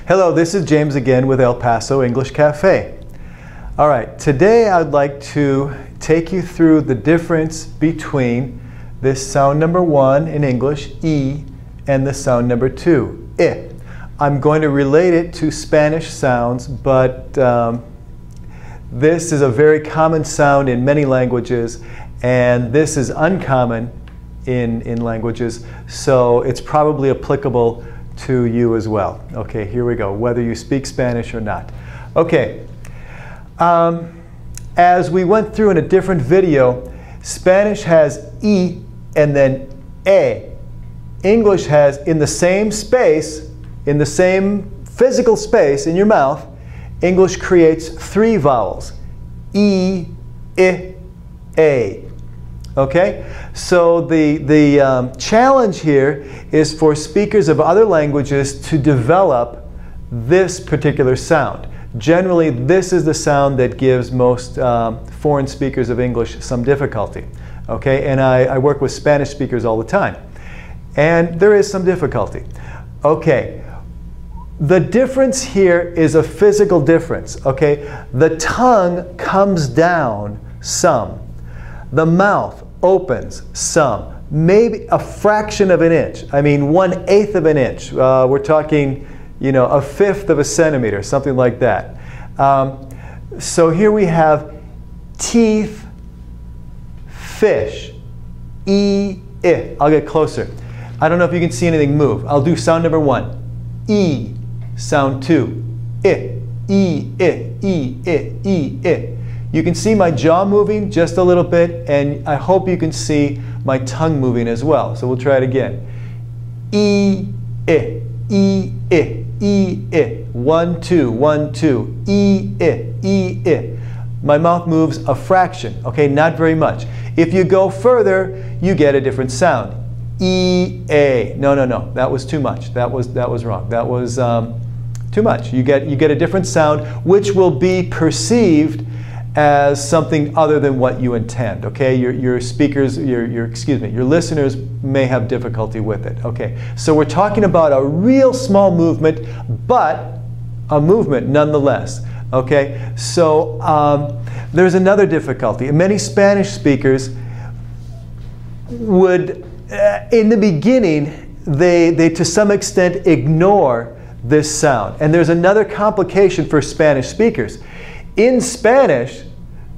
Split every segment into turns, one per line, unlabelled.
Hello, this is James again with El Paso English Cafe. All right, today I'd like to take you through the difference between this sound number 1 in English, E, and the sound number 2, I. I'm going to relate it to Spanish sounds, but this is a very common sound in many languages, and this is uncommon in languages, so it's probably applicable to you as well. Okay, here we go, whether you speak Spanish or not. Okay, as we went through in a different video, Spanish has E and then A. English has, in the same space, in the same physical space in your mouth, English creates 3 vowels, E, I, A. Okay, so the challenge here is for speakers of other languages to develop this particular sound. Generally, this is the sound that gives most foreign speakers of English some difficulty. Okay, and I work with Spanish speakers all the time, and there is some difficulty. Okay, the difference here is a physical difference. Okay, the tongue comes down some. The mouth opens some, maybe a fraction of an inch. I mean, 1/8 of an inch. We're talking, you know, 1/5 of a centimeter, something like that. So here we have teeth, fish, E, I. I'll get closer. I don't know if you can see anything move. I'll do sound number 1, E. Sound 2, I, E, I, E, I, E, I. You can see my jaw moving just a little bit, and I hope you can see my tongue moving as well. So we'll try it again. E, I, E, I, E, I. 1, 2, 1, 2. E, I, E, I. My mouth moves a fraction, okay, not very much. If you go further, you get a different sound. E, A. No, that was too much. That was wrong. That was too much. You get a different sound, which will be perceived as something other than what you intend. Okay, your speakers, your listeners may have difficulty with it. Okay, so we're talking about a real small movement, but a movement nonetheless. Okay, so there's another difficulty. Many Spanish speakers would, in the beginning, they to some extent ignore this sound. And there's another complication for Spanish speakers. In Spanish,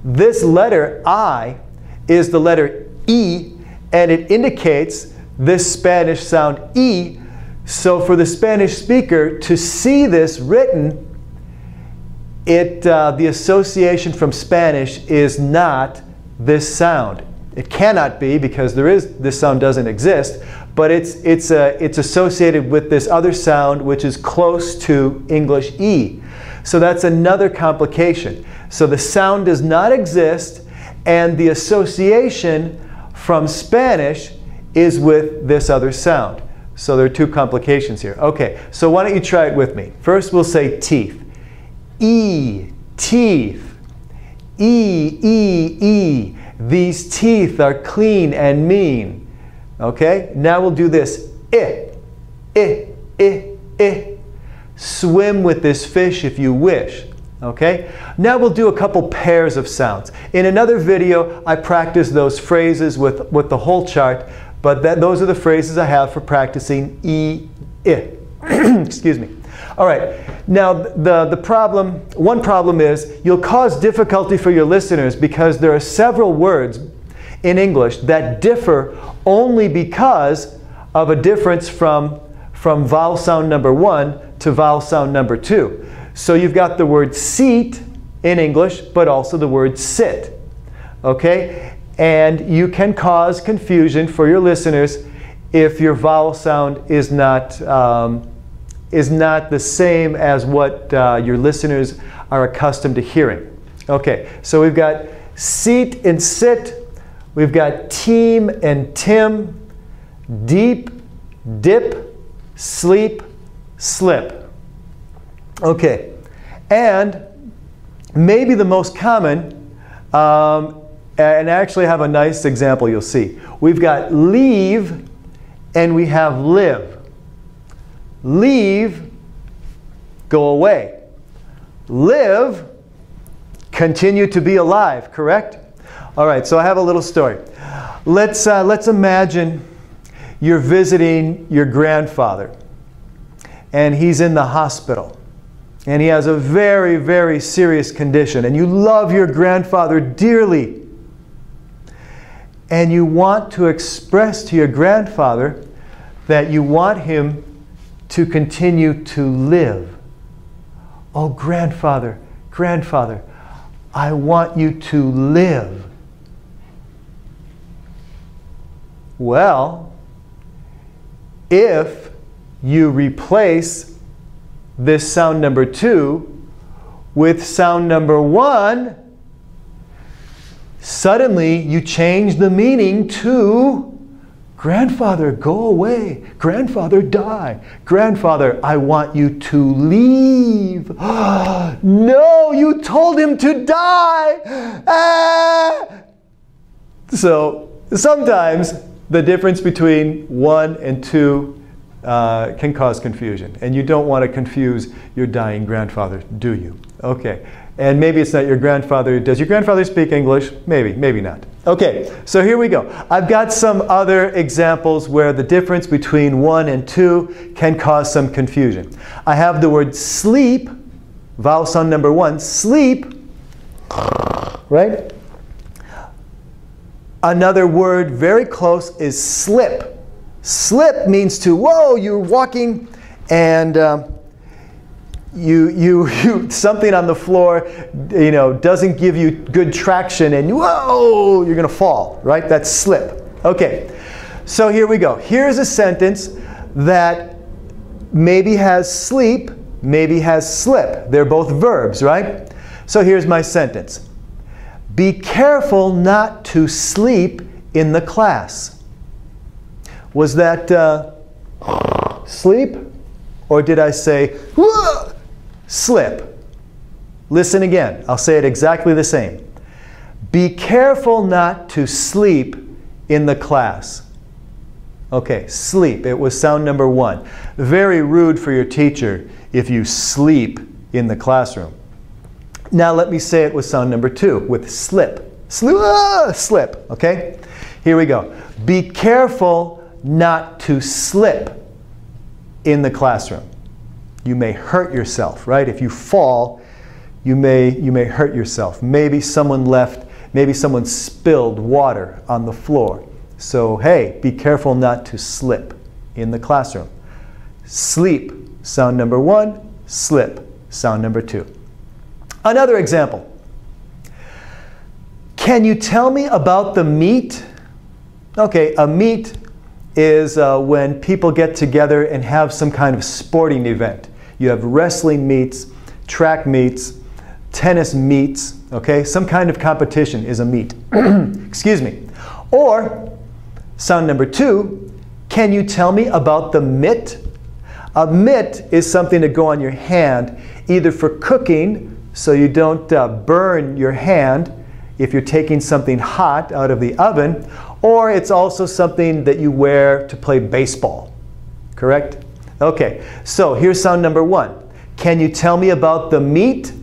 this letter I is the letter E, and it indicates this Spanish sound E. So for the Spanish speaker to see this written, the association from Spanish is not this sound. It cannot be, because this sound doesn't exist, but it's associated with this other sound which is close to English E. So that's another complication. So the sound does not exist, and the association from Spanish is with this other sound. So there are 2 complications here. Okay, so why don't you try it with me? First we'll say teeth. E, teeth. E, E, E. These teeth are clean and mean. Okay, now we'll do this. I, I, I, I. Swim with this fish if you wish. Okay, now we'll do a couple pairs of sounds. In another video, I practiced those phrases with the whole chart, but those are the phrases I have for practicing E, I. Excuse me. All right, now one problem is you'll cause difficulty for your listeners because there are several words in English that differ only because of a difference from vowel sound number 1 to vowel sound number 2. So you've got the word seat in English, but also the word sit. Okay? And you can cause confusion for your listeners if your vowel sound is not the same as what your listeners are accustomed to hearing. Okay, so we've got seat and sit. We've got team and Tim, deep, dip, sleep, slip. Okay, and maybe the most common, and I actually have a nice example you'll see. We've got leave and we have live. Leave go away. Live, continue to be alive, correct? All right, so I have a little story. Let's imagine you're visiting your grandfather, and he's in the hospital, and he has a very, very serious condition, and you love your grandfather dearly, and you want to express to your grandfather that you want him to continue to live. Oh, grandfather, grandfather, I want you to live. Well, if you replace this sound number 2 with sound number 1, suddenly you change the meaning to grandfather, go away. Grandfather, die. Grandfather, I want you to leave. No, you told him to die. So sometimes the difference between 1 and 2 can cause confusion. And you don't want to confuse your dying grandfather, do you? Okay. And maybe it's not your grandfather. Does your grandfather speak English? Maybe, maybe not. Okay, so here we go. I've got some other examples where the difference between 1 and 2 can cause some confusion. I have the word sleep, vowel sound number 1, sleep, right? Another word very close is slip. Slip means to, whoa, you're walking and something on the floor, doesn't give you good traction, and whoa, you're going to fall, right? That's slip. Okay, so here we go. Here's a sentence that maybe has sleep, maybe has slip. They're both verbs, right? So here's my sentence. Be careful not to sleep in the class. Was that sleep? Or did I say, whoa, slip? Listen again. I'll say it exactly the same. Be careful not to sleep in the class. Okay, sleep. It was sound number 1. Very rude for your teacher if you sleep in the classroom. Now let me say it with sound number 2, with slip. Slip, okay? Here we go. Be careful not to slip in the classroom. You may hurt yourself, right? If you fall, you may hurt yourself. Maybe someone spilled water on the floor. So, hey, be careful not to slip in the classroom. Sleep, sound number 1. Slip, sound number 2. Another example. Can you tell me about the meet? Okay, a meet is when people get together and have some kind of sporting event. You have wrestling meets, track meets, tennis meets, okay? Some kind of competition is a meet. Excuse me. Or, sound number 2, can you tell me about the mitt? A mitt is something to go on your hand, either for cooking, so you don't burn your hand if you're taking something hot out of the oven, or it's also something that you wear to play baseball. Correct? Okay, so here's sound number 1. Can you tell me about the meet?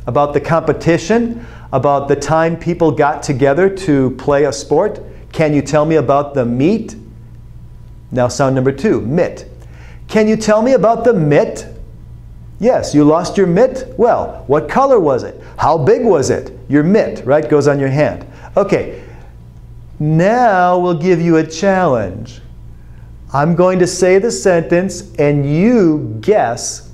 About the competition? About the time people got together to play a sport? Can you tell me about the meet? Now sound number 2, mitt. Can you tell me about the mitt? Yes, you lost your mitt? Well, what color was it? How big was it? Your mitt, right, goes on your hand. Okay, now we'll give you a challenge. I'm going to say the sentence and you guess,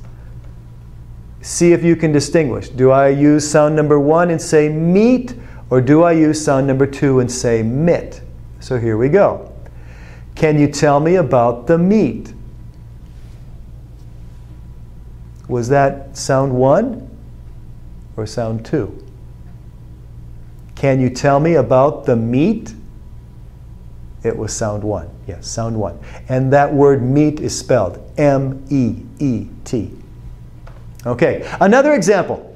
see if you can distinguish. Do I use sound number 1 and say meet, or do I use sound number 2 and say mitt? So here we go. Can you tell me about the meet? Was that sound 1 or sound 2? Can you tell me about the meet? It was sound 1. Yes, sound 1. And that word meet is spelled M-E-E-T. Okay, another example.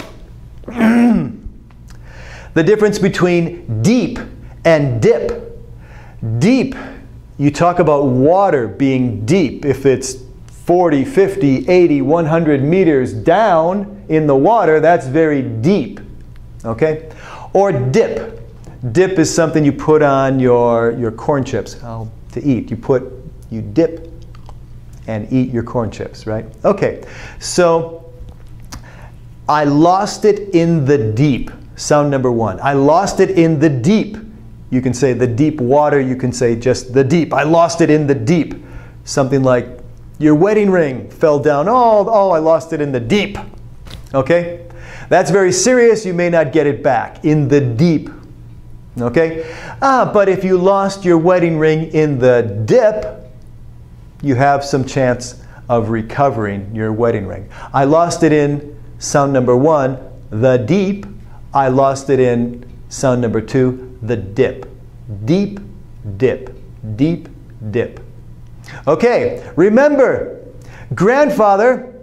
The difference between deep and dip. Deep, you talk about water being deep if it's 40, 50, 80, 100 meters down in the water, that's very deep. Okay? Or dip. Dip is something you put on your corn chips to eat. You dip and eat your corn chips, right? Okay, so I lost it in the deep. Sound number one. I lost it in the deep. You can say the deep water. You can say just the deep. I lost it in the deep. Something like your wedding ring fell down. Oh, I lost it in the deep. Okay? That's very serious. You may not get it back. In the deep. Okay? But if you lost your wedding ring in the dip, you have some chance of recovering your wedding ring. I lost it in sound number one, the deep. I lost it in sound number two, the dip. Deep, dip. Deep, dip. Okay, remember, grandfather,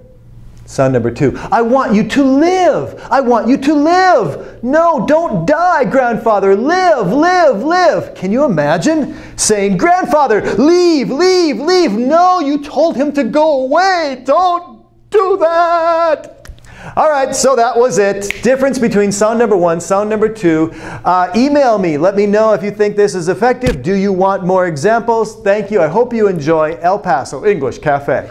sound number two, I want you to live. I want you to live. No, don't die, grandfather. Live, live, live. Can you imagine saying, grandfather, leave, leave, leave. No, you told him to go away. Don't do that. All right, so that was it. Difference between sound number one, sound number two. Email me. Let me know if you think this is effective. Do you want more examples? Thank you. I hope you enjoy El Paso English Cafe.